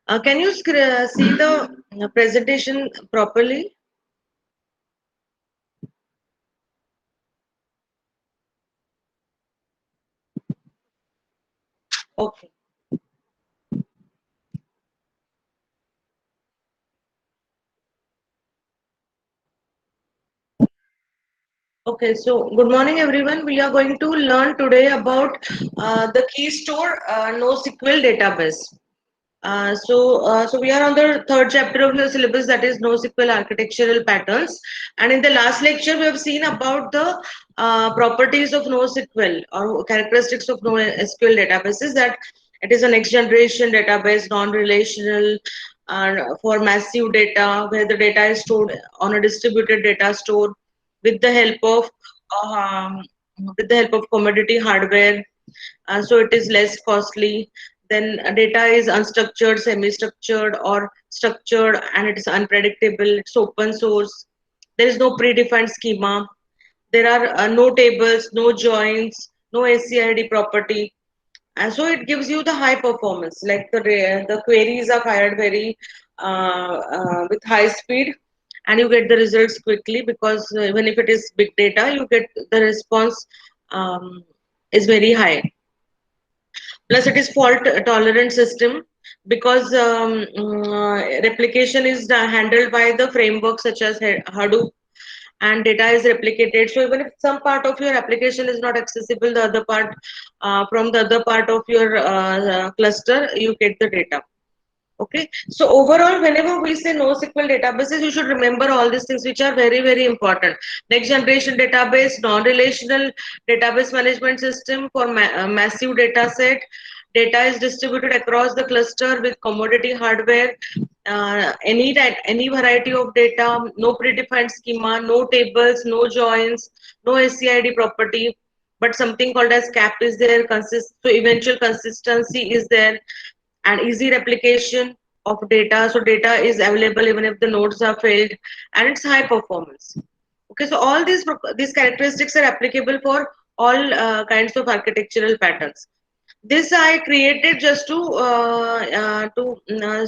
Can you see the presentation properly? Okay. Okay, so good morning everyone. We are going to learn today about the Keystore NoSQL database. So we are on the third chapter of the syllabus, that is NoSQL architectural patterns. And in the last lecture, we have seen about the properties of NoSQL or characteristics of NoSQL databases. That it is a next generation database, non-relational, for massive data, where the data is stored on a distributed data store with the help of um, commodity hardware, so it is less costly. Then data is unstructured, semi-structured, or structured, and it is unpredictable. It's open source. There is no predefined schema. There are no tables, no joins, no SCID property, and so it gives you the high performance. Like the queries are fired very with high speed, and you get the results quickly, because even if it is big data, you get the response is very high. Plus it is fault tolerant system, because replication is handled by the framework such as Hadoop, and data is replicated. So even if some part of your application is not accessible, the other part, from the other part of your cluster, you get the data. Okay, so overall, whenever we say NoSQL databases, you should remember all these things, which are very, very important. Next generation database, non-relational database management system for massive data set. Data is distributed across the cluster with commodity hardware. Any variety of data, no predefined schema, no tables, no joins, no SCID property, but something called as CAP is there. So eventual consistency is there, and easy replication of data. So data is available even if the nodes are failed, and it's high performance. Okay, so all these characteristics are applicable for all kinds of architectural patterns. This I created just to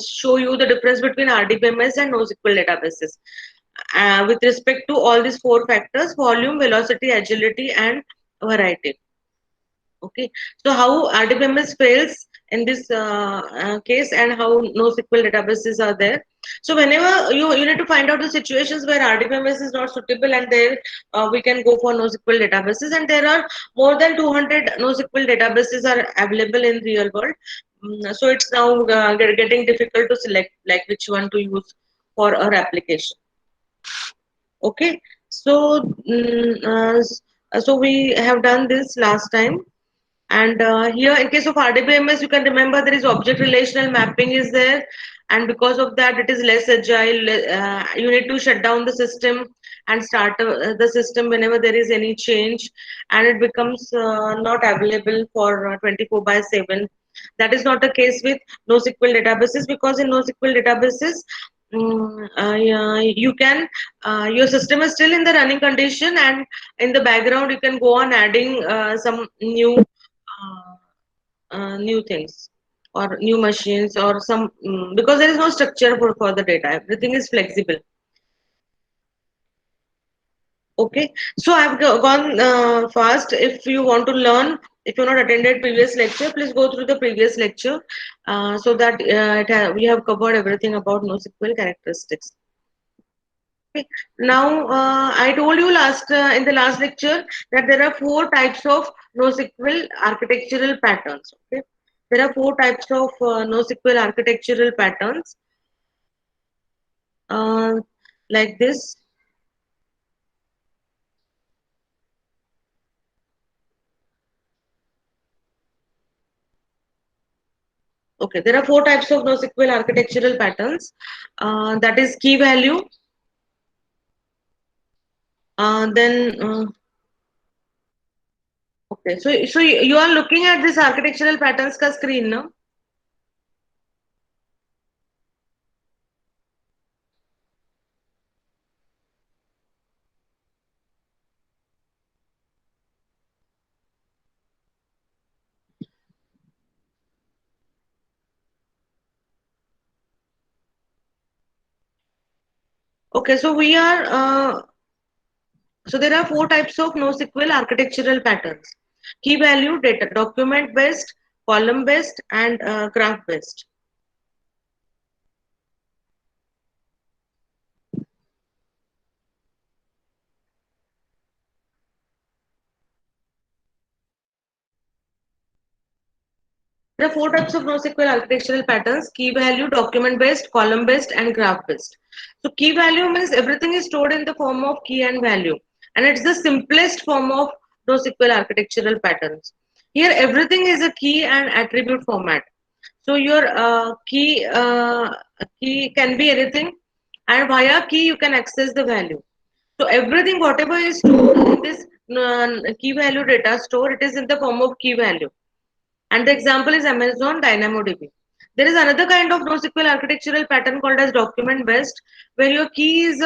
show you the difference between RDBMS and NoSQL databases with respect to all these four factors: volume, velocity, agility, and variety. Okay, so how RDBMS fails in this case, and how NoSQL databases are there. So whenever you need to find out the situations where RDBMS is not suitable, and there we can go for NoSQL databases, and there are more than 200 NoSQL databases are available in real world. So it's now getting difficult to select like which one to use for our application. Okay, so so we have done this last time. And here, in case of RDBMS, you can remember there is object relational mapping is there, and because of that, it is less agile. You need to shut down the system and start the system whenever there is any change, and it becomes not available for 24 by 7. That is not the case with NoSQL databases, because in NoSQL databases, yeah, you can your system is still in the running condition, and in the background you can go on adding some new things or new machines or some, because there is no structure for the data, everything is flexible. Okay, so I've gone fast. If you want to learn, if you're not attended previous lecture, please go through the previous lecture, so that we have covered everything about NoSQL characteristics. Okay. Now, I told you in the last lecture that there are four types of NoSQL architectural patterns. Okay, there are four types of NoSQL architectural patterns, uh, like this. Okay, there are four types of NoSQL architectural patterns. That is key value. Then okay, so you are looking at this architectural patterns ka screen, no? Okay, so we are so there are four types of NoSQL architectural patterns: key value, data, document based, column based, and graph based. There are four types of NoSQL architectural patterns: key value, document based, column based, and graph based. So key value means everything is stored in the form of key and value, and it's the simplest form of NoSQL architectural patterns. Here everything is a key and attribute format. So your key can be anything, and via key you can access the value. So everything, whatever is stored in this key value data store, it is in the form of key value. And the example is Amazon DynamoDB. There is another kind of NoSQL architectural pattern called as document based, where your key is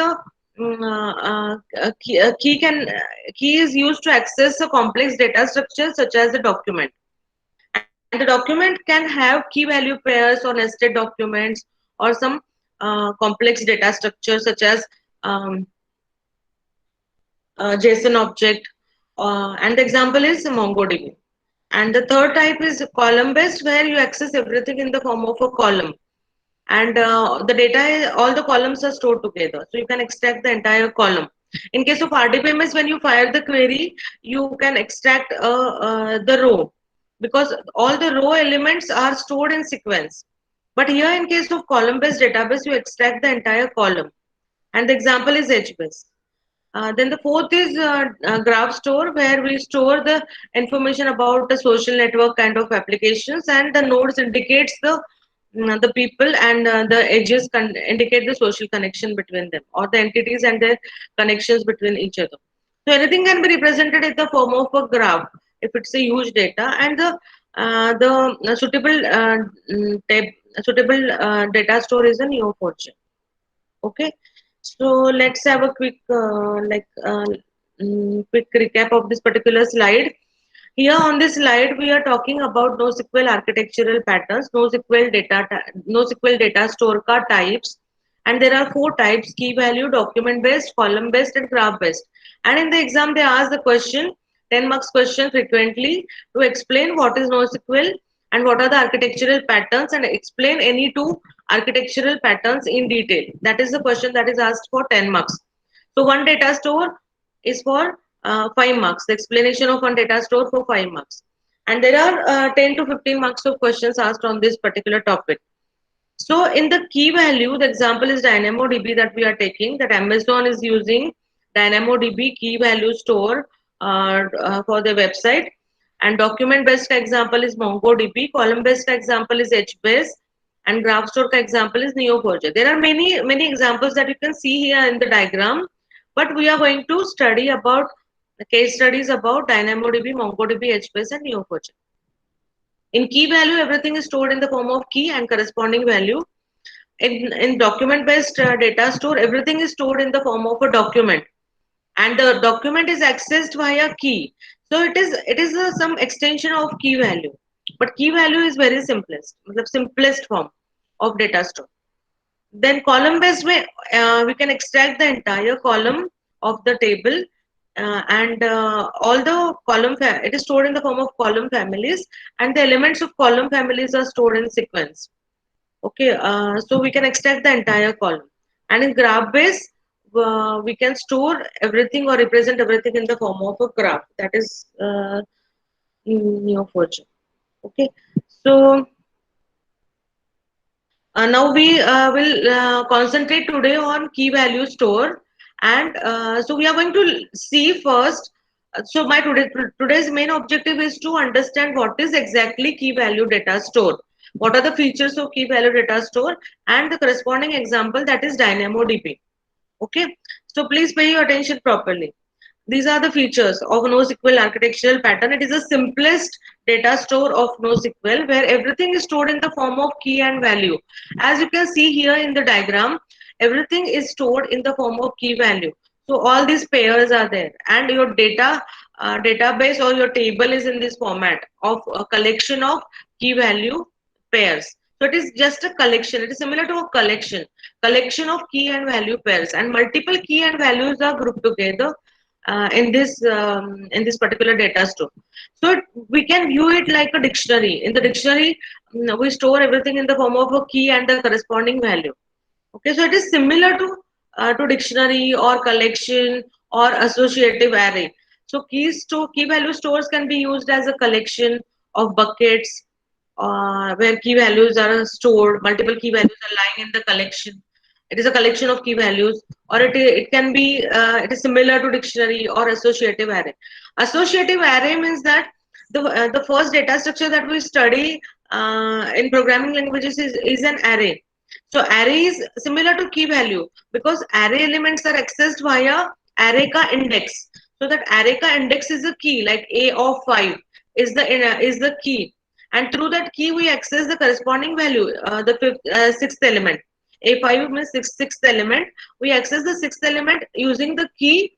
key is used to access a complex data structure such as a document. And the document can have key value pairs or nested documents or some complex data structure such as um, JSON object. And the example is MongoDB. And the third type is column based, where you access everything in the form of a column. And the data, all the columns are stored together. So you can extract the entire column. In case of RDBMS, when you fire the query, you can extract the row, because all the row elements are stored in sequence. But here, in case of column based database, you extract the entire column. And the example is HBase. Then the fourth is graph store, where we store the information about the social network kind of applications, and the nodes indicates the people, and the edges indicate the social connection between them, or the entities and their connections between each other. So anything can be represented in the form of a graph if it's a huge data, and the suitable data store is a Neo4j. Okay, so let's have a quick recap of this particular slide. Here on this slide, we are talking about NoSQL architectural patterns, NoSQL data store ka types, and there are four types: key value, document based, column based, and graph based. And in the exam, they ask the question, 10 marks question frequently, to explain what is NoSQL and what are the architectural patterns, and explain any two architectural patterns in detail. That is the question that is asked for 10 marks. So one data store is for 5 marks. The explanation of one data store for 5 marks. And there are 10 to 15 marks of questions asked on this particular topic. So in the key value, the example is DynamoDB that we are taking, that Amazon is using DynamoDB key value store for their website. And document based example is MongoDB, column based example is HBase, and graph store example is Neo4j. There are many examples that you can see here in the diagram, but we are going to study about the case studies about DynamoDB, MongoDB, HBase, and Neo4j. In key value, everything is stored in the form of key and corresponding value. In document based data store, everything is stored in the form of a document, and the document is accessed via key. So it is some extension of key value, but key value is very simplest, the simplest form of data store. Then column based way, we can extract the entire column of the table, and all the it is stored in the form of column families, and the elements of column families are stored in sequence. Okay, so we can extract the entire column. And in graph base, we can store everything or represent everything in the form of a graph. That is in Neo4j. Okay, so now we will concentrate today on key value store, and so we are going to see first. So my today's main objective is to understand what is exactly key value data store, what are the features of key value data store, and the corresponding example, that is DynamoDB. Okay, so please pay your attention properly. These are the features of NoSQL architectural pattern. It is the simplest data store of NoSQL, where everything is stored in the form of key and value. As you can see here in the diagram, everything is stored in the form of key value. So all these pairs are there, and your database or your table is in this format of a collection of key value pairs. So it is just a collection. It is similar to a collection of key and value pairs, and multiple key and values are grouped together in this particular data store. So we can view it like a dictionary. In the dictionary, we store everything in the form of a key and the corresponding value. Okay, so it is similar to dictionary or collection or associative array. So key value stores can be used as a collection of buckets where key values are stored. Multiple key values are lying in the collection. It is a collection of key values, or it can be it is similar to dictionary or associative array. Associative array means that the first data structure that we study in programming languages is an array. So array is similar to key value because array elements are accessed via array ka index. So that array ka index is a key, like A of 5 is the key, and through that key we access the corresponding value, sixth element. A5 means sixth element. We access the sixth element using the key.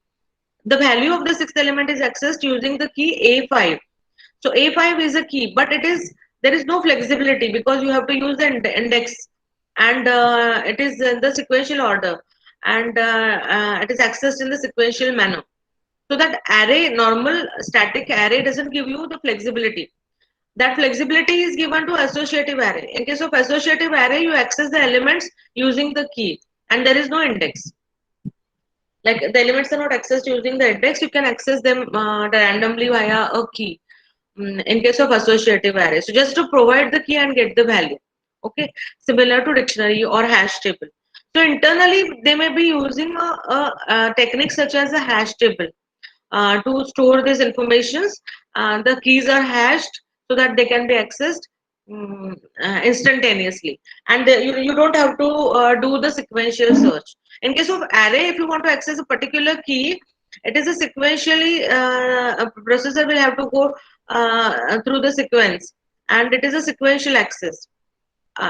The value of the sixth element is accessed using the key A5. So A5 is a key, but there is no flexibility because you have to use the index, and it is in the sequential order, and it is accessed in the sequential manner. So that array, normal static array, doesn't give you the flexibility. That flexibility is given to associative array. In case of associative array, you access the elements using the key, and there is no index. Like the elements are not accessed using the index, you can access them randomly via a key. In case of associative array, so just to provide the key and get the value. Okay, similar to dictionary or hash table. So internally, they may be using a technique such as a hash table to store these informations. The keys are hashed so that they can be accessed instantaneously, and you don't have to do the sequential search. In case of array, if you want to access a particular key, it is a sequentially a processor will have to go through the sequence, and it is a sequential access.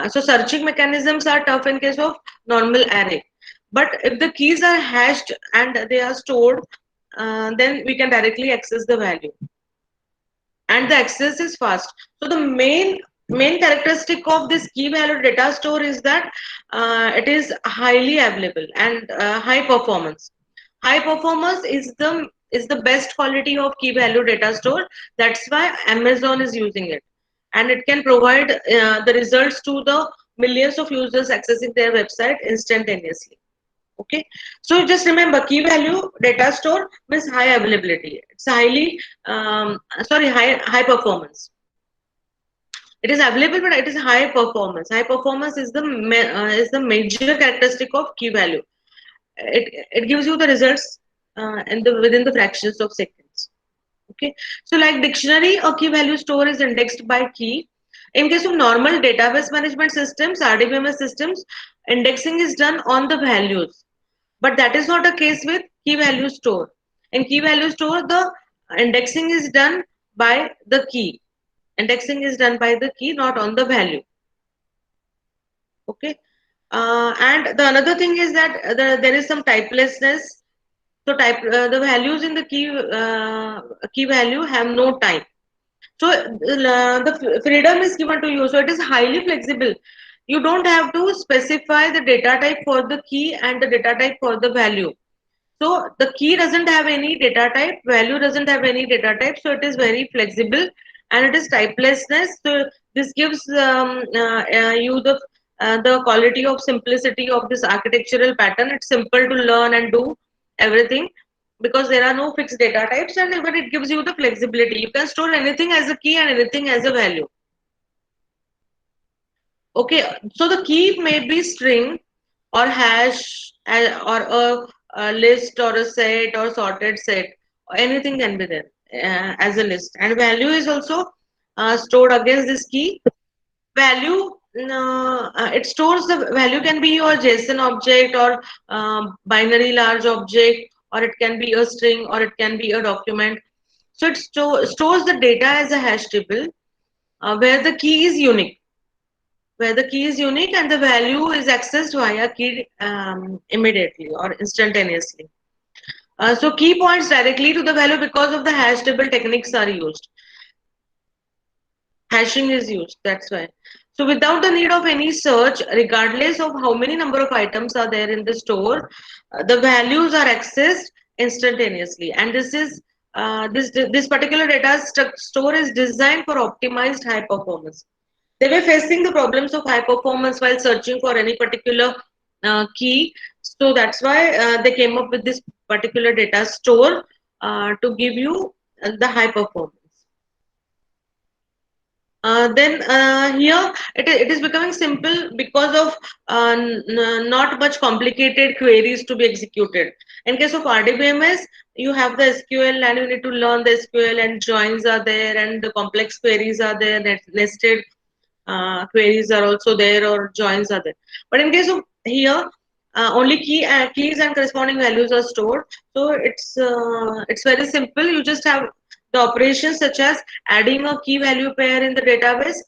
So searching mechanisms are tough in case of normal array. But if the keys are hashed and they are stored, then we can directly access the value. And the access is fast. So the main characteristic of this key value data store is that it is highly available and high performance. High performance is the best quality of key value data store. That's why Amazon is using it, and it can provide the results to the millions of users accessing their website instantaneously. Okay, so just remember, key value data store means high availability. It's high performance. It is available, but it is high performance. High performance is the major characteristic of key value. It gives you the results within the fractions of seconds. Okay, so like dictionary, a key value store is indexed by key. In case of normal database management systems, RDBMS systems, indexing is done on the values. But that is not the case with key value store. In key value store, the indexing is done by the key. Indexing is done by the key, not on the value. Okay. And the another thing is that there is some typelessness. So the values in the key value have no time. So the freedom is given to you. So it is highly flexible. You don't have to specify the data type for the key and the data type for the value. So the key doesn't have any data type, value doesn't have any data type, so it is very flexible and it is typelessness. So this gives you the quality of simplicity of this architectural pattern. It's simple to learn and do everything because there are no fixed data types, and even it gives you the flexibility. You can store anything as a key and anything as a value. Okay, so the key may be string or hash or a list or a set or sorted set, or anything can be there as a list. And value is also stored against this key. Value, it stores the value, can be your JSON object or binary large object, or it can be a string, or it can be a document. So it stores the data as a hash table where the key is unique, and the value is accessed via key immediately or instantaneously. So key points directly to the value because of the hash table techniques are used. Hashing is used, that's why. So without the need of any search, regardless of how many number of items are there in the store, the values are accessed instantaneously. And this particular store is designed for optimized high performance. They were facing the problems of high performance while searching for any particular key. So that's why they came up with this particular data store to give you the high performance. Then here it is becoming simple because of not much complicated queries to be executed. In case of RDBMS, you have the SQL and you need to learn the SQL, and joins are there, and the complex queries are there, nested queries are also there, or joins are there. But in case of here, only keys and corresponding values are stored. So it's very simple. You just have the operations such as adding a key value pair in the database,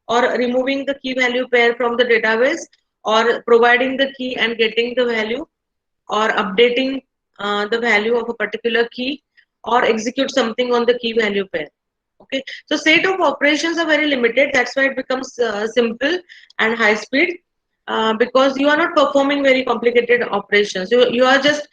or removing the key value pair from the database, or providing the key and getting the value, or updating the value of a particular key, or execute something on the key value pair. Okay, so set of operations are very limited. That's why it becomes simple and high speed, because you are not performing very complicated operations. You are just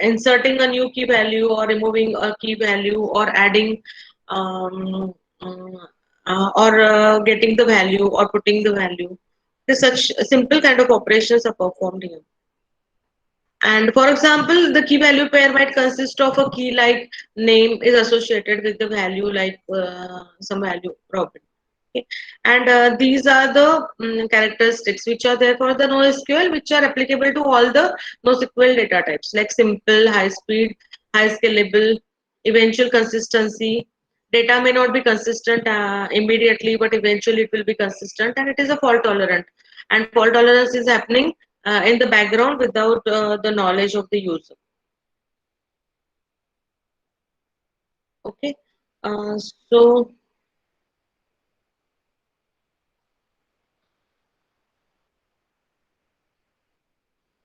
inserting a new key value, or removing a key value, or adding, um, or getting the value, or putting the value. Such simple kind of operations are performed here. And for example, the key value pair might consist of a key like name is associated with the value, like some value Robin. Okay. And these are the characteristics which are there for the NoSQL, which are applicable to all the NoSQL data types, like simple, high speed, high scalable, eventual consistency. Data may not be consistent immediately, but eventually it will be consistent, and it is a fault tolerant. And fault tolerance is happening in the background without the knowledge of the user. Okay. Uh, so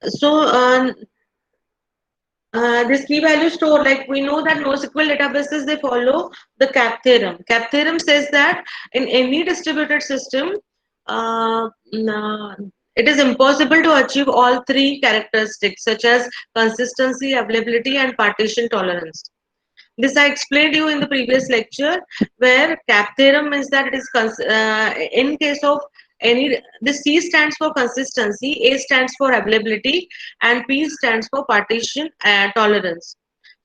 so this key value store, like we know that NoSQL databases, they follow the CAP theorem. CAP theorem says that in any distributed system, uh, uh, it is impossible to achieve all three characteristics such as consistency, availability, and partition tolerance. This I explained you in the previous lecture, where CAP theorem is that it is in case of any, the C stands for consistency, A stands for availability, and P stands for partition tolerance.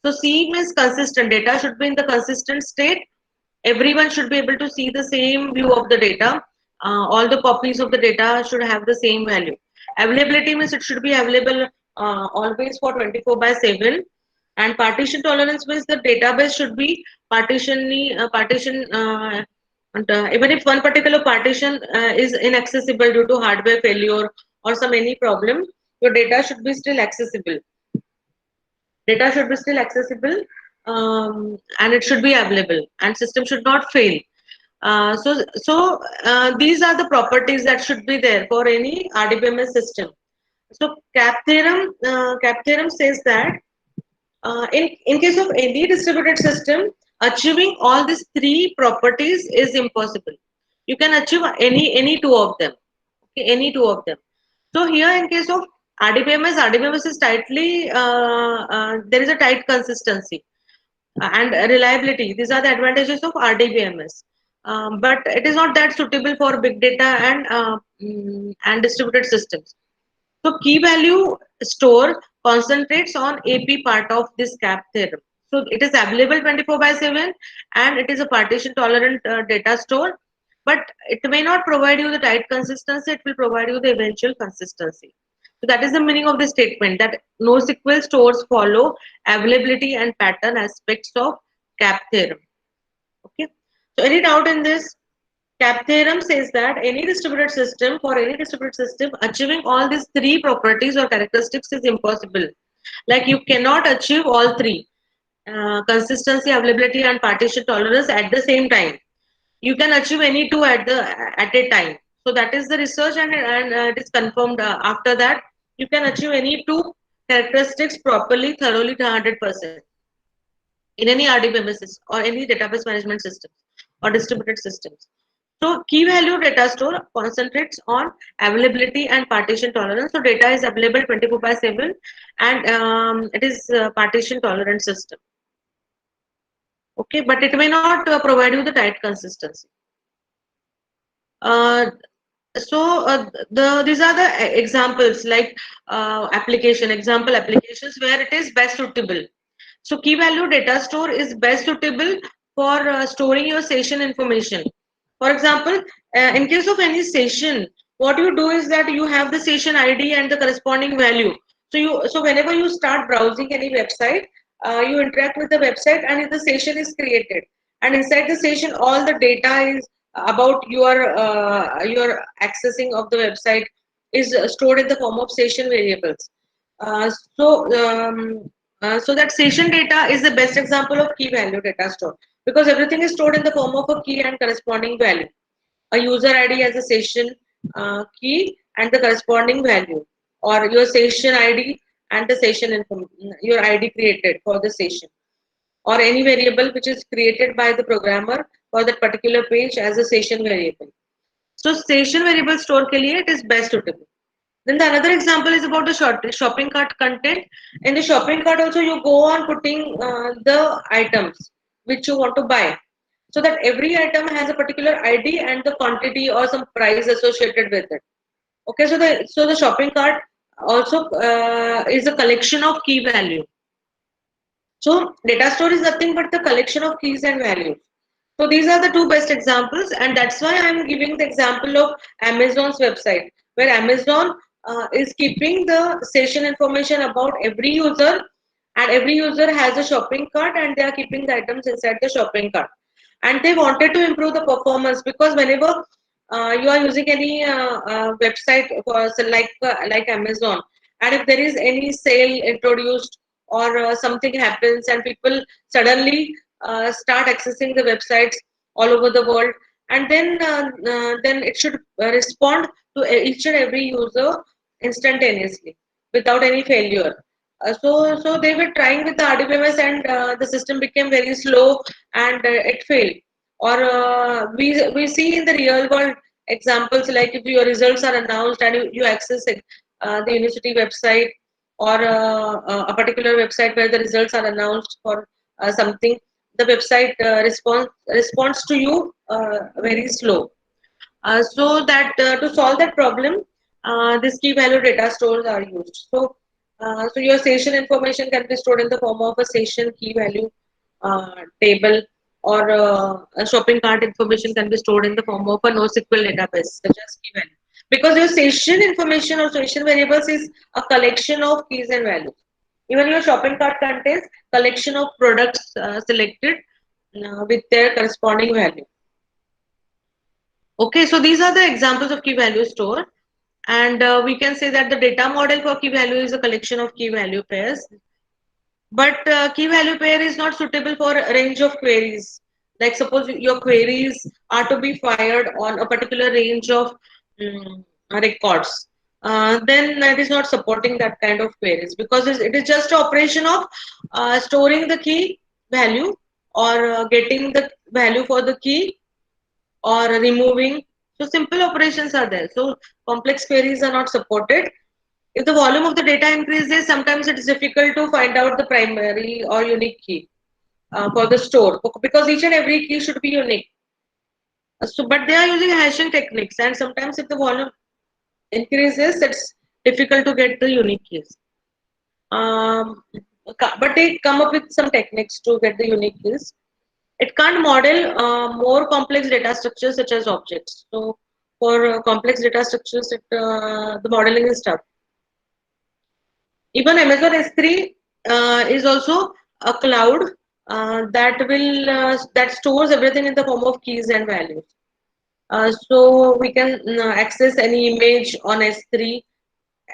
So C means consistent. Data should be in the consistent state. Everyone should be able to see the same view of the data. All the copies of the data should have the same value. Availability means it should be available always for 24 by 7. And partition tolerance means the database should be partition, and, even if one particular partition is inaccessible due to hardware failure or some any problem, your data should be still accessible. Data should be still accessible, and it should be available, and system should not fail. These are the properties that should be there for any RDBMS system. So CAP theorem says that in case of any distributed system, achieving all these three properties is impossible. You can achieve any two of them. Okay, any two of them. So here, in case of RDBMS is tightly, there is a tight consistency and reliability. These are the advantages of RDBMS. But it is not that suitable for big data and distributed systems. So key value store concentrates on AP part of this CAP theorem. So it is available 24 by 7, and it is a partition tolerant data store, but it may not provide you the tight consistency, it will provide you the eventual consistency. So that is the meaning of the statement, that NoSQL stores follow availability and pattern aspects of CAP theorem. Okay. So any doubt in this? CAP theorem says that for any distributed system, achieving all these three properties or characteristics is impossible. Like you cannot achieve all three, consistency, availability, and partition tolerance at the same time. You can achieve any two at a time. So that is the research, and it is confirmed after that. You can achieve any two characteristics properly, thoroughly, to 100% in any RDBMS or any database management systems or distributed systems. So key value data store concentrates on availability and partition tolerance. So data is available 24 by 7, and it is partition tolerant system. Okay, but it may not provide you the tight consistency. Uh, these are the examples, like example applications where it is best suitable. So key value data store is best suitable for storing your session information. For example, in case of any session, what you do is that you have the session ID and the corresponding value. So whenever you start browsing any website, you interact with the website and the session is created. And inside the session, all the data is about your accessing of the website is stored in the form of session variables. Uh, so so that session data is the best example of key value data store, because everything is stored in the form of a key and corresponding value. A user ID as a session key and the corresponding value, or your session ID and the session your ID created for the session, or any variable which is created by the programmer for that particular page as a session variable. So session variable store ke liye it is best suitable. Then the another example is about the shopping cart content. In the shopping cart also you go on putting the items which you want to buy. So that every item has a particular ID and the quantity or some price associated with it. Okay, so the shopping cart also is a collection of key value. So data store is nothing but the collection of keys and values. So these are the two best examples, and that's why I'm giving the example of Amazon's website, where Amazon is keeping the session information about every user, and every user has a shopping cart, and they are keeping the items inside the shopping cart. And they wanted to improve the performance, because whenever you are using any website for so like Amazon, and if there is any sale introduced or something happens and people suddenly start accessing the websites all over the world, and then it should respond to each and every user instantaneously without any failure. So they were trying with the RDBMS, and the system became very slow, and it failed. Or we see in the real world examples, like if your results are announced and you access it, the university website, or a particular website where the results are announced for something, the website responds to you very slow. So that to solve that problem, these key value data stores are used. So your session information can be stored in the form of a session key value table, or a shopping cart information can be stored in the form of a NoSQL database such as key value. Because your session information or session variables is a collection of keys and values. Even your shopping cart contains collection of products selected with their corresponding value. Okay, so these are the examples of key value store, and we can say that the data model for key value is a collection of key value pairs. But key value pair is not suitable for a range of queries. Like suppose your queries are to be fired on a particular range of records. Then it is not supporting that kind of queries, because it is just an operation of storing the key value, or getting the value for the key, or removing. So simple operations are there. So complex queries are not supported. If the volume of the data increases, sometimes it is difficult to find out the primary or unique key for the store, because each and every key should be unique. But they are using hashing techniques, and sometimes if the volume increases, it's difficult to get the unique keys. But they come up with some techniques to get the unique keys. It can't model more complex data structures such as objects. So for complex data structures, the modeling is tough. Even Amazon S3 is also a cloud that stores everything in the form of keys and values. So we can access any image on S3.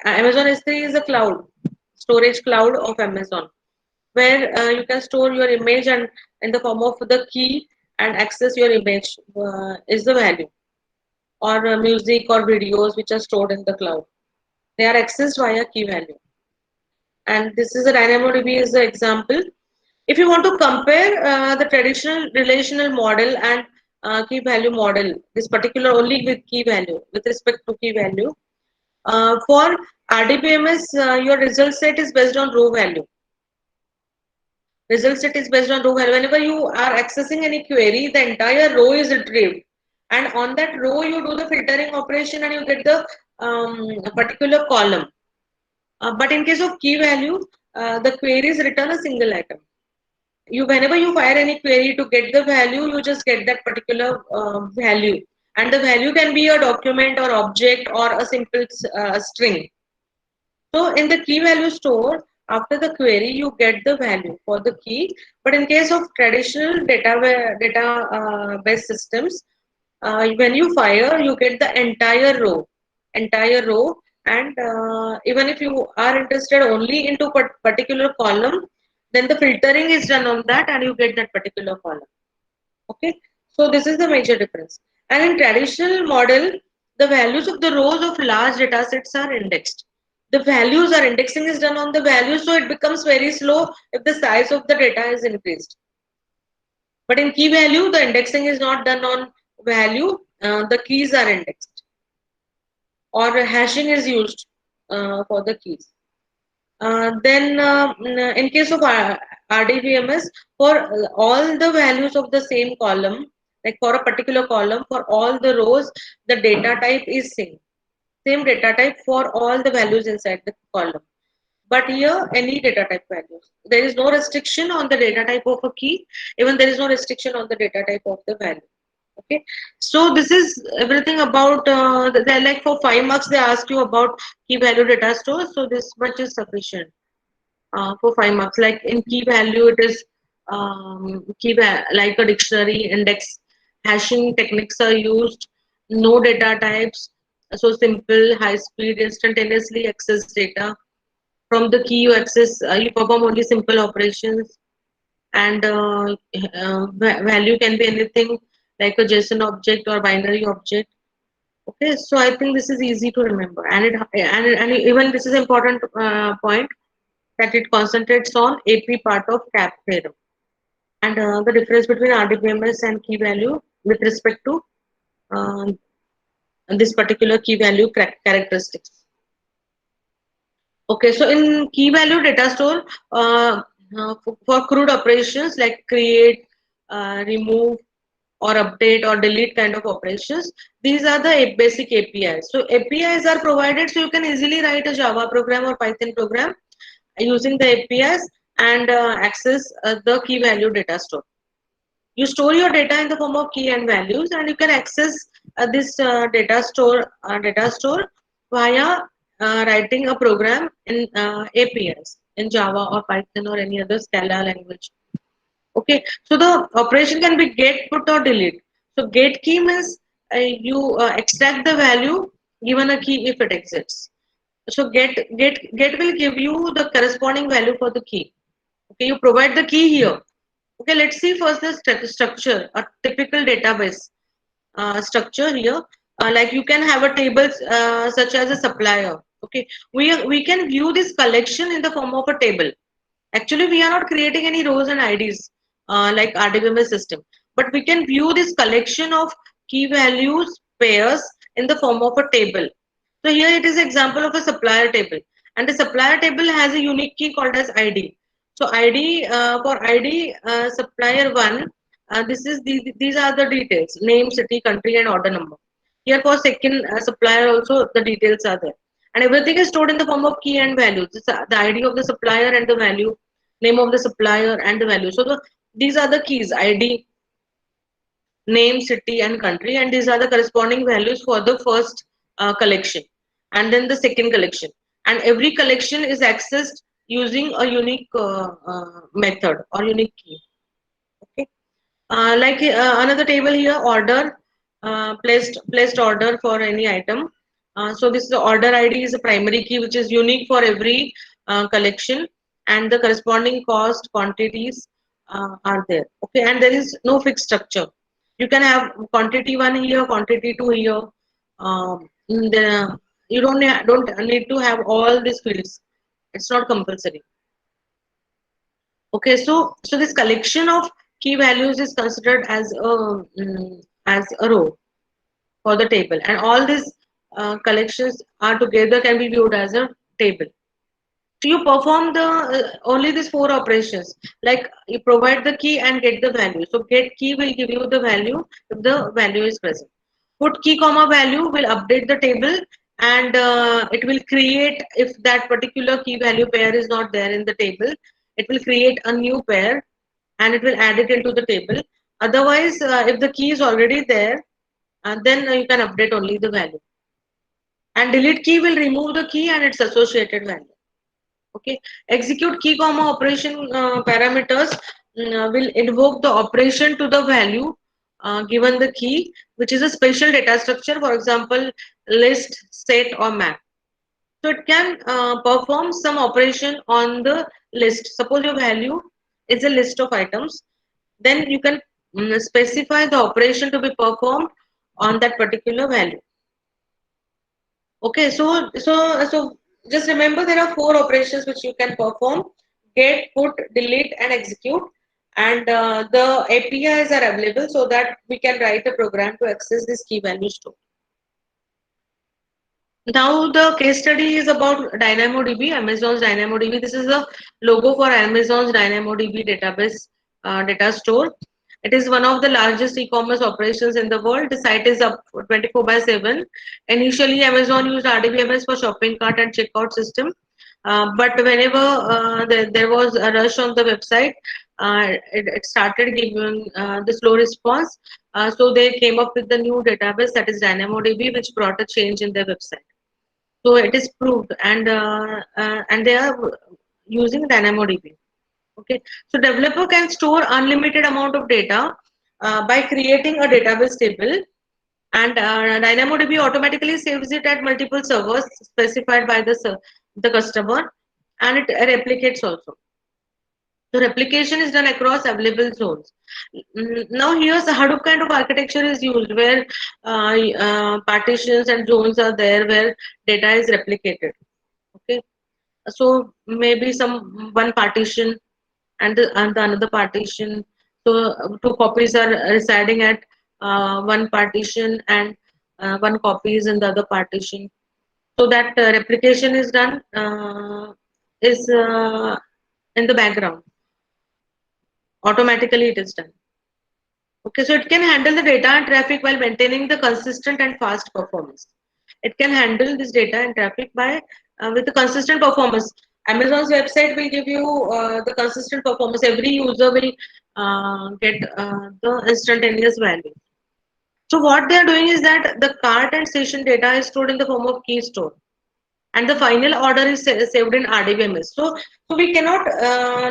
Amazon S3 is a cloud, storage cloud of Amazon, where you can store your image and in the form of the key, and access your image is the value, or music or videos which are stored in the cloud. They are accessed via key value. And this is a DynamoDB is the example. If you want to compare the traditional relational model and key value model, this particular only with key value, with respect to key value. For RDBMS, your result set is based on row value. Result set is based on row value. Whenever you are accessing any query, the entire row is retrieved. And on that row, you do the filtering operation and you get the particular column. But in case of key value, the queries return a single item. Whenever you fire any query to get the value, you just get that particular value, and the value can be a document or object or a simple string. So in the key value store, after the query, you get the value for the key. But in case of traditional based systems, when you fire, you get the entire row. And even if you are interested only into particular column, then the filtering is done on that, and you get that particular column. Okay, so this is the major difference. And in traditional model, the values of the rows of large data sets are indexed. The values are indexing is done on the values, so it becomes very slow if the size of the data is increased. But in key value, the indexing is not done on value, the keys are indexed, or hashing is used for the keys. Then in case of RDBMS, for all the values of the same column, like for a particular column, for all the rows, the data type is same data type for all the values inside the column. But here, any data type values. There is no restriction on the data type of a key. Even there is no restriction on the data type of the value. Okay. So this is everything about, like for 5 marks, they ask you about key value data store. So this much is sufficient for 5 marks. Like in key value, it is like a dictionary index. Hashing techniques are used. No data types. So simple, high speed, instantaneously access data. From the key you access, you perform only simple operations, and value can be anything like a JSON object or binary object. Okay, so I think this is easy to remember, and and even this is important point, that it concentrates on AP part of CAP theorem, and the difference between RDBMS and key value with respect to um, this particular key value characteristics. Okay, so in key value data store, for crude operations like create, remove, or update or delete kind of operations, these are the basic APIs. So APIs are provided, so you can easily write a Java program or Python program using the APIs and access the key value data store. You store your data in the form of key and values, and you can access this data store via writing a program in APIs in Java or Python or any other Scala language. Okay, so the operation can be get, put, or delete. So get key means you extract the value given a key if it exists. So get will give you the corresponding value for the key. Okay, you provide the key here. Okay, let's see first the structure, a typical database structure here. Like you can have a table such as a supplier. Okay, we can view this collection in the form of a table. Actually, we are not creating any rows and IDs like RDBMS system, but we can view this collection of key values pairs in the form of a table. So here it is example of a supplier table, and the supplier table has a unique key called as ID. So ID for ID supplier one, these are the details: name, city, country, and order number. Here for second supplier also the details are there, and everything is stored in the form of key and values. It's the ID of the supplier and the value, name of the supplier and the value. So these are the keys: ID, name, city, and country, and these are the corresponding values for the first collection, and then the second collection. And every collection is accessed using a unique method or unique key. Okay, like another table here: order, placed order for any item. So this is the order ID is a primary key which is unique for every collection, and the corresponding cost quantities are there. Okay, and there is no fixed structure. You can have quantity one here, quantity two here. You don't need to have all these fields. It's not compulsory. Okay, so this collection of key values is considered as a as a row for the table, and all these collections are together can be viewed as a table. So you perform the only these four operations, like you provide the key and get the value. So get key will give you the value if the value is present. Put key comma value will update the table, and it will create, if that particular key value pair is not there in the table, it will create a new pair and it will add it into the table. Otherwise, if the key is already there, then you can update only the value. And delete key will remove the key and its associated value. Okay, execute key comma operation parameters will invoke the operation to the value given the key, which is a special data structure, for example, list, set, or map. So it can perform some operation on the list. Suppose your value is a list of items, then you can specify the operation to be performed on that particular value. Okay, so just remember there are four operations which you can perform: get, put, delete, and execute. And the APIs are available so that we can write a program to access this key value store. Now the case study is about DynamoDB, Amazon's DynamoDB. This is the logo for Amazon's DynamoDB database data store. It is one of the largest e-commerce operations in the world. The site is up 24/7. Initially, Amazon used RDBMS for shopping cart and checkout system. But whenever there was a rush on the website, it started giving the slow response. So they came up with the new database, that is DynamoDB, which brought a change in their website. So it is proved, and they are using DynamoDB. Okay, so developer can store unlimited amount of data by creating a database table, and DynamoDB automatically saves it at multiple servers specified by the customer, and it replicates also. So replication is done across available zones. Now here's the Hadoop kind of architecture is used, where partitions and zones are there where data is replicated. Okay, so maybe some one partition and the another partition. So two copies are residing at one partition, and one copy is in the other partition. So that replication is done is in the background. Automatically it is done. Okay, so it can handle the data and traffic while maintaining the consistent and fast performance. It can handle this data and traffic by with the consistent performance. Amazon's website will give you the consistent performance. Every user will get the instantaneous value. So what they are doing is that the cart and station data is stored in the form of key store, and the final order is saved in RDBMS. So we cannot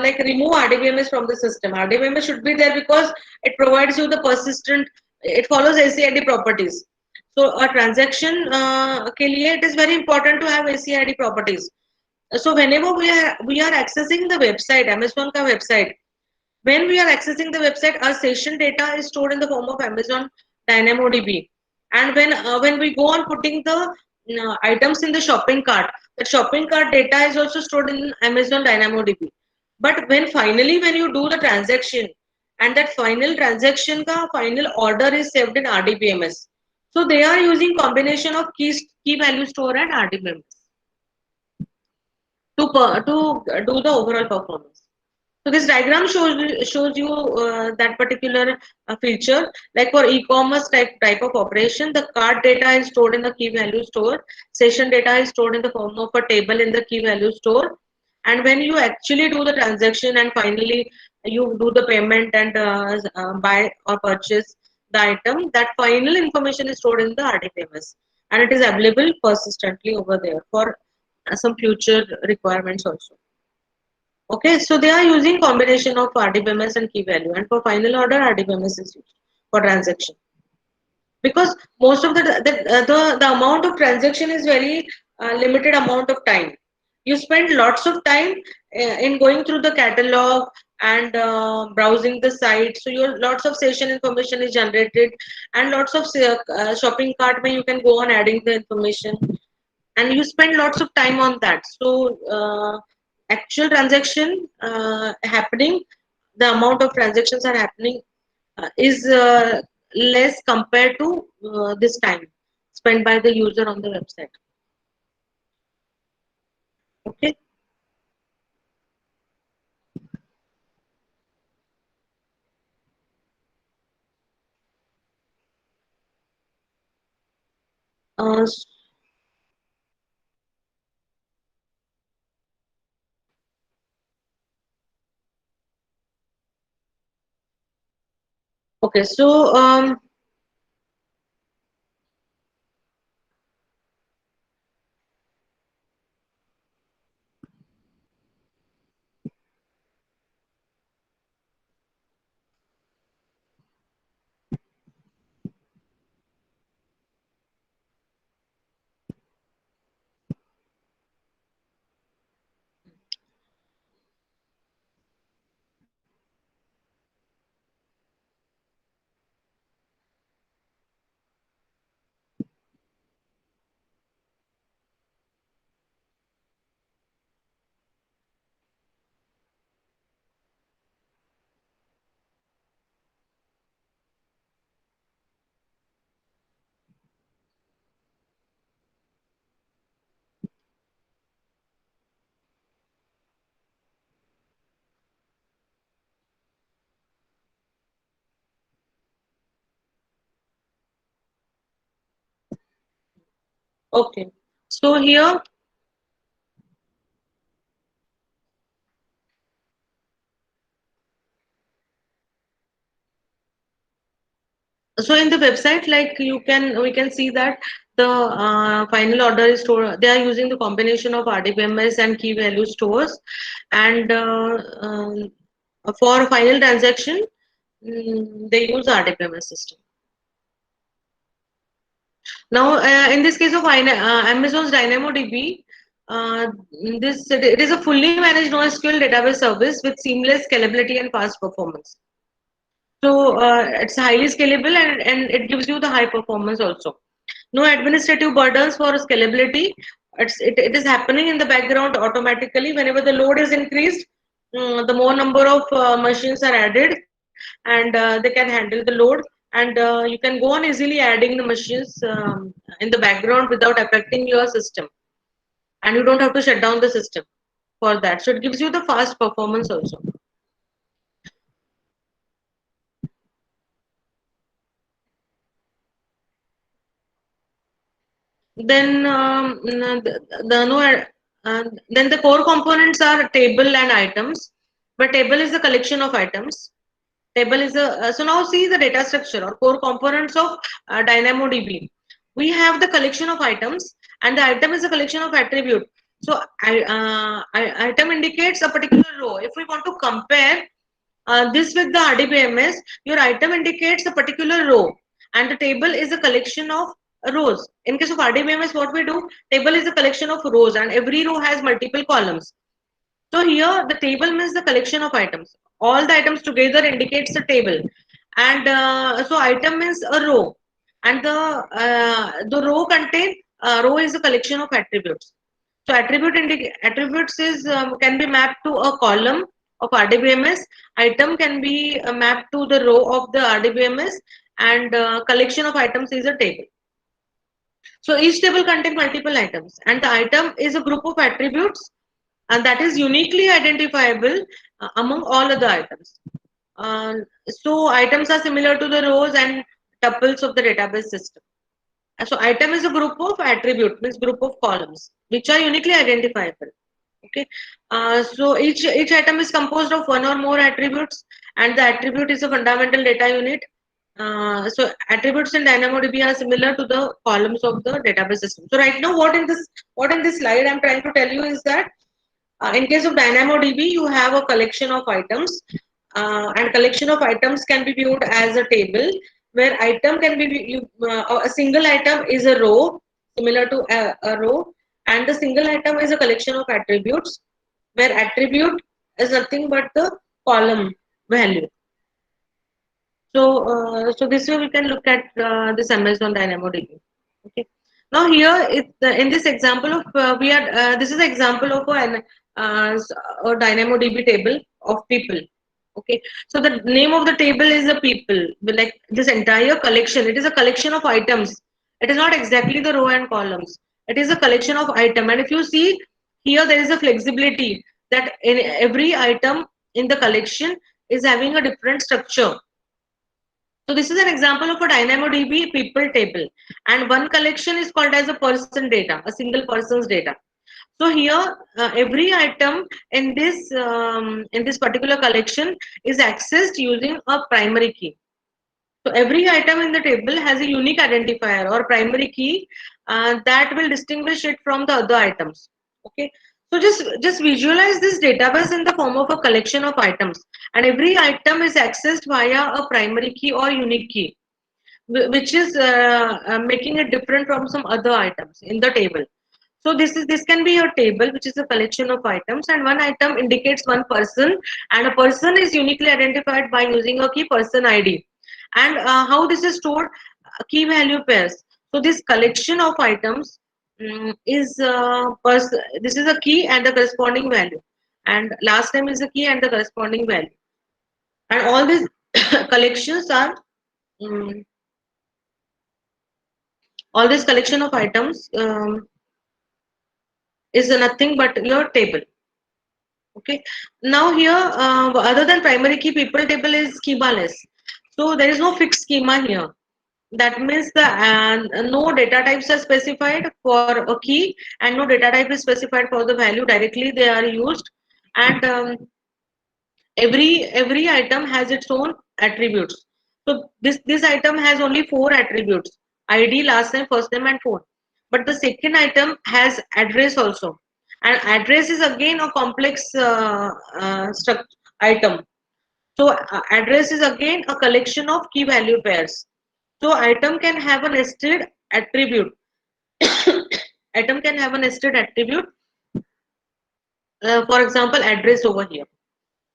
like remove RDBMS from the system. RDBMS should be there because it provides you the persistent. It follows ACID properties. So a transaction के लिए it is very important to have ACID properties. So whenever we are accessing the website, Amazon का website, when we are accessing the website, our session data is stored in the form of Amazon DynamoDB. And when we go on putting the items in the shopping cart, the shopping cart data is also stored in Amazon DynamoDB. But when you do the transaction, and that final transaction ka final order is saved in RDBMS. So they are using combination of key value store and RDBMS to do the overall performance. So this diagram shows you that particular feature. Like for e-commerce type of operation, the cart data is stored in the key value store. Session data is stored in the form of a table in the key value store. And when you actually do the transaction and finally you do the payment and buy or purchase the item, that final information is stored in the RDBMS, and it is available persistently over there for some future requirements also. Okay, so they are using combination of RDBMS and key value, and for final order, RDBMS is used for transaction, because most of the amount of transaction is very limited amount of time. You spend lots of time in going through the catalog and browsing the site. So your lots of session information is generated, and lots of shopping cart where you can go on adding the information, and you spend lots of time on that. So actual transaction happening, the amount of transactions are happening is less compared to this time spent by the user on the website. Okay. Uh, okay. okay. So here, so in the website, like we can see that the final order is stored. They are using the combination of RDBMS and key value stores, and for final transaction, they use RDBMS system. Now, in this case of Amazon's DynamoDB, this it is a fully managed NoSQL database service with seamless scalability and fast performance. So it's highly scalable and it gives you the high performance also. No administrative burdens for scalability. It is happening in the background automatically. Whenever the load is increased, the more number of machines are added, and they can handle the load. And you can go on easily adding the machines in the background without affecting your system, and you don't have to shut down the system for that. So it gives you the fast performance also. Then no, then the core components are table and items. But table is a collection of items. Table is a so now see the data structure or core components of DynamoDB. We have the collection of items, and the item is a collection of attribute. So item indicates a particular row. If we want to compare this with the RDBMS, your item indicates a particular row, and the table is a collection of rows. In case of RDBMS, what we do, table is a collection of rows, and every row has multiple columns. So here, the table means the collection of items. All the items together indicates a table, and so item means a row, and the row contain row is a collection of attributes. So attributes is can be mapped to a column of RDBMS. Item can be mapped to the row of the RDBMS, and collection of items is a table. So each table contains multiple items, and the item is a group of attributes, and that is uniquely identifiable among all other items. So items are similar to the rows and tuples of the database system. So item is a group of attribute, means group of columns, which are uniquely identifiable. Okay. So each item is composed of one or more attributes, and the attribute is a fundamental data unit. So attributes in DynamoDB are similar to the columns of the database system. So right now, what in this slide I'm trying to tell you is that in case of DynamoDB, you have a collection of items, and collection of items can be viewed as a table where item can be a single item is a row similar to a row, and the single item is a collection of attributes where attribute is nothing but the column value. So this way we can look at this Amazon DynamoDB. Okay. Now here, in this example of we are this is an example of a DynamoDB table of people. Okay, so the name of the table is the people. Like this entire collection, it is a collection of items. It is not exactly the row and columns. It is a collection of item. And if you see here, there is a flexibility that in every item in the collection is having a different structure. So this is an example of a DynamoDB people table, and one collection is called as a person data, a single person's data. So here, every item in this particular collection is accessed using a primary key. So every item in the table has a unique identifier or primary key that will distinguish it from the other items. Okay. So just visualize this database in the form of a collection of items, and every item is accessed via a primary key or unique key, which is making it different from some other items in the table. So this can be a table which is a collection of items, and one item indicates one person, and a person is uniquely identified by using a key person ID. And how this is stored? Key value pairs. So this collection of items is this is a key and the corresponding value, and last name is a key and the corresponding value, and all these collections are um, all this collection of items is nothing but your table. Okay. Now here, other than primary key, people table is schema-less. So there is no fixed schema here. That means the no data types are specified for a key, and no data type is specified for the value. Directly they are used, and every item has its own attributes. So this item has only four attributes: ID, last name, first name, and phone. But the second item has address also, and address is again a complex item. So address is again a collection of key value pairs. So item can have a nested attribute. Item can have a nested attribute. For example, address over here.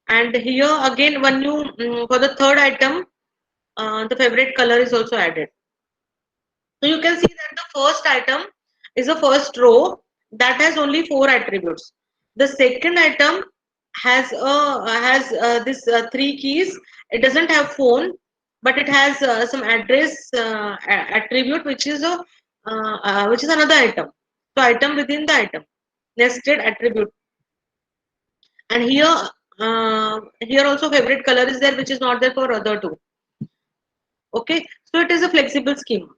And here again, when you for the third item, the favorite color is also added. So you can see that the first item is a first row that has only four attributes. The second item has this three keys. It doesn't have phone, but it has some address attribute, which is another item. So item within the item, nested attribute. And here also favorite color is there, which is not there for other two. Okay, so it is a flexible scheme,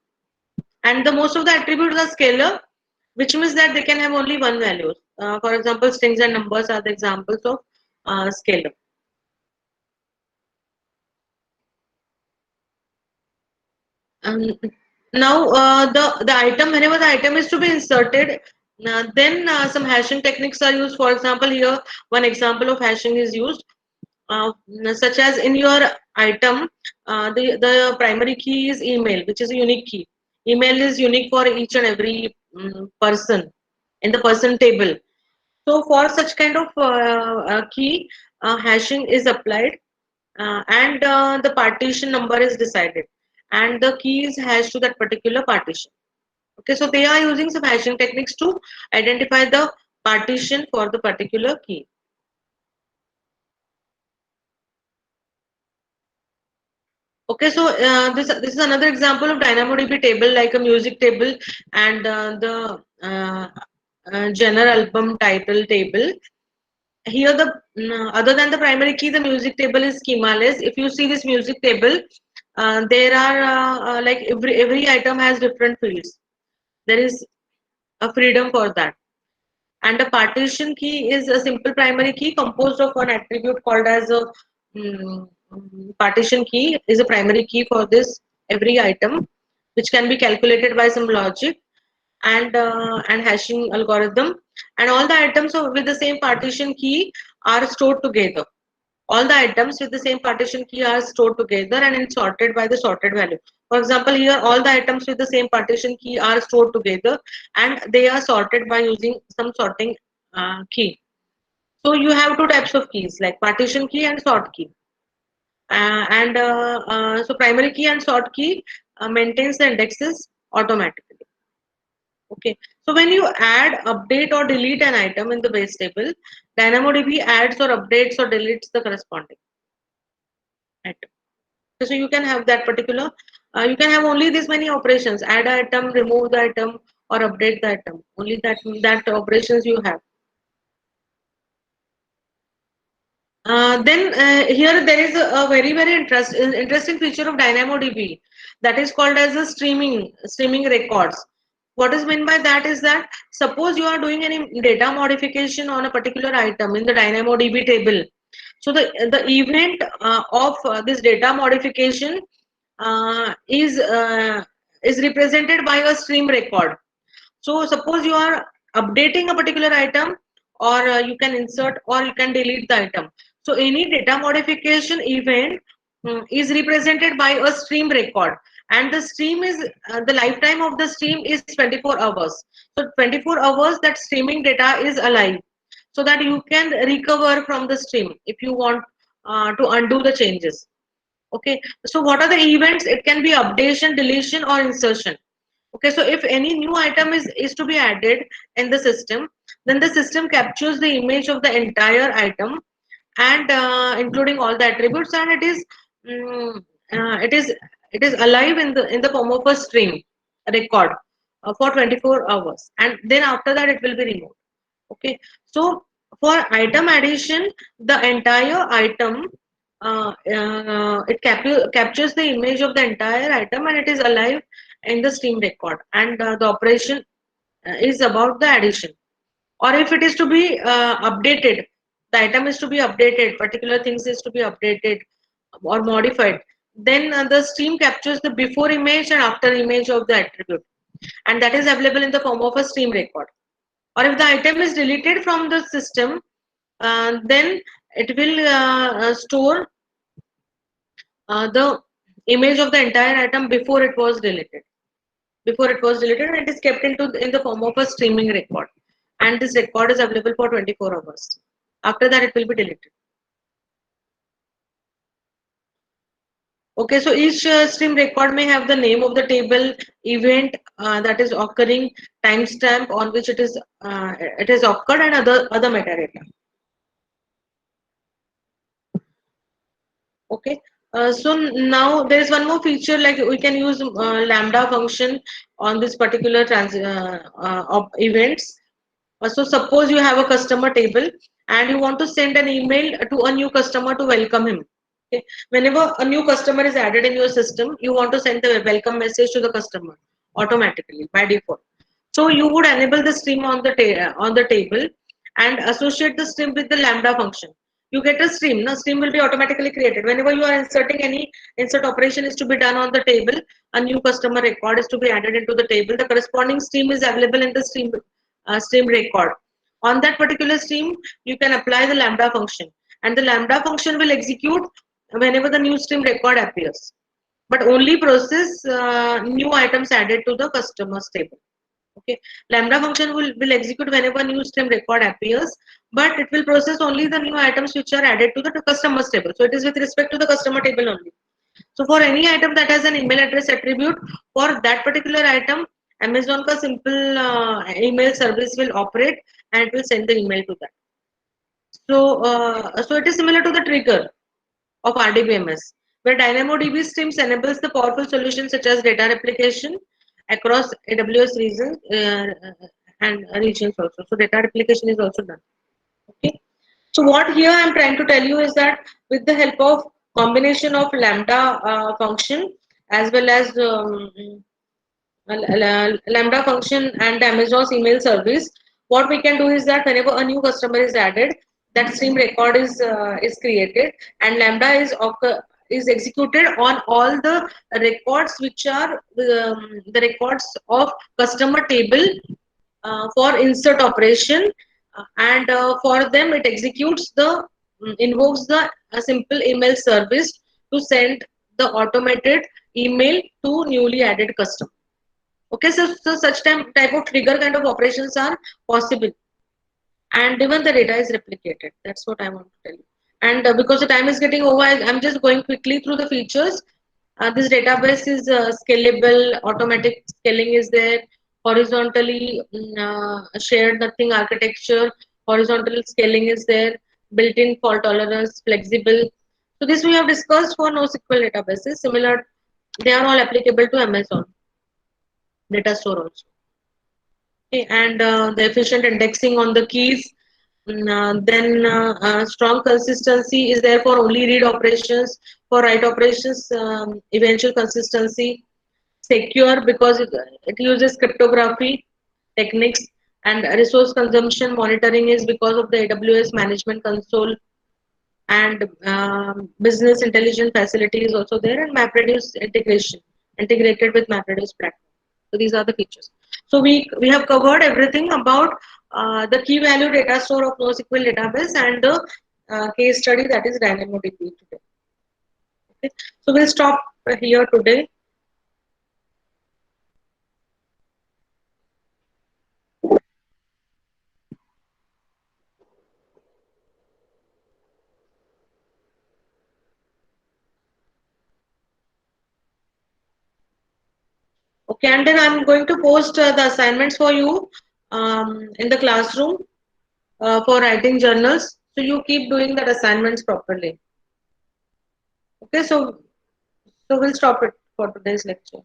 and the most of the attributes are scalar, which means that they can have only one value. For example, strings and numbers are the examples of scalar. Um, Now, the item, whenever the item is to be inserted, then some hashing techniques are used. For example, here one example of hashing is used, such as in your item, the primary key is email, which is a unique key. Email is unique for each and every person in the person table. So for such kind of key, hashing is applied, and the partition number is decided, and the key is hashed to that particular partition. Okay, so they are using some hashing techniques to identify the partition for the particular key. Okay, so this is another example of DynamoDB table, like a music table and the genre album title table. Here, the other than the primary key, the music table is schemaless. If you see this music table, there are like every item has different fields. There is a freedom for that. And the partition key is a simple primary key composed of one attribute called as a partition key is a primary key for this every item, which can be calculated by some logic and hashing algorithm. And all the items with the same partition key are stored together. All the items with the same partition key are stored together and it's sorted by the sorted value. For example, here all the items with the same partition key are stored together and they are sorted by using some sorting key. So you have two types of keys like partition key and sort key. So primary key and sort key maintains the indexes automatically. Okay. So when you add, update or delete an item in the base table, DynamoDB adds or updates or deletes the corresponding. item. So you can have that particular, you can have only this many operations: add item, remove the item, or update the item. Only that operations you have. Then here there is a very interesting feature of DynamoDB, that is called as a streaming records. What is meant by that is that suppose you are doing any data modification on a particular item in the DynamoDB table. So the event of this data modification is represented by a stream record. So suppose you are updating a particular item, or you can insert or you can delete the item. So any data modification event is represented by a stream record, and the stream is the lifetime of the stream is 24 hours. So 24 hours that streaming data is alive, so that you can recover from the stream if you want to undo the changes. Okay, so what are the events? It can be updation, deletion, or insertion. Okay, so if any new item is to be added in the system, then the system captures the image of the entire item, and including all the attributes, and mm, uh, it is it is alive in the form of a stream record for 24 hours, and then after that it will be removed. Okay, so for item addition, the entire item it captures the image of the entire item, and it is alive in the stream record, and the operation is about the addition. Or if it is to be updated, the item is to be updated, particular things is to be updated or modified, then the stream captures the before image and after image of the attribute, and that is available in the form of a stream record. Or if the item is deleted from the system, then it will store the image of the entire item before it was deleted, and it is kept in the form of a streaming record, and this record is available for 24 hours. After that it will be deleted. Okay, so each stream record may have the name of the table, event that is occurring, timestamp on which it has occurred, and other metadata. Okay, so now there is one more feature, like we can use lambda function on this particular events. So suppose you have a customer table and you want to send an email to a new customer to welcome him. Okay. Whenever a new customer is added in your system, you want to send the welcome message to the customer automatically by default. So you would enable the stream on the table and associate the stream with the lambda function. You get a stream. Now stream will be automatically created. Whenever you are inserting any insert operation is to be done on the table, a new customer record is to be added into the table. The corresponding stream is available in the stream record. On that particular stream, you can apply the lambda function, and the lambda function will execute whenever the new stream record appears, but only process new items added to the customer's table. Okay, lambda function will execute whenever new stream record appears, but it will process only the new items which are added to the customer's table. So it is with respect to the customer table only. So for any item that has an email address attribute, for that particular item, Amazon ka simple email service will operate, and it will send the email to that. So it is similar to the trigger of RDBMS, where DynamoDB streams enables the powerful solutions such as data replication across AWS regions and regions also. So data replication is also done. Okay. So what here I am trying to tell you is that with the help of combination of lambda function as well as lambda function and Amazon's email service, what we can do is that whenever a new customer is added, that stream record is created, and lambda is executed on all the records which are the records of customer table for insert operation, and for them it executes the invokes the simple email service to send the automated email to newly added customer. Okay, so such type of trigger kind of operations are possible, and even the data is replicated. That's what I want to tell you. And because the time is getting over, I'm just going quickly through the features. This database is scalable, automatic scaling is there, horizontally shared nothing architecture, horizontal scaling is there, built-in fault tolerance, flexible. So this we have discussed for NoSQL databases. Similar, they are all applicable to Amazon data store also. Okay, and the efficient indexing on the keys. Then strong consistency is there for only read operations. For write operations, eventual consistency. Secure because it uses cryptography techniques, and resource consumption monitoring is because of the AWS management console, and business intelligence facility is also there, and MapReduce integration integrated with MapReduce platform. So these are the features. So we have covered everything about the key value data store of NoSQL database and the case study, that is DynamoDB today. Okay. So we'll stop here today. Okay, and then I'm going to post the assignments for you in the classroom for writing journals. So you keep doing that assignments properly. Okay, so we'll stop it for today's lecture.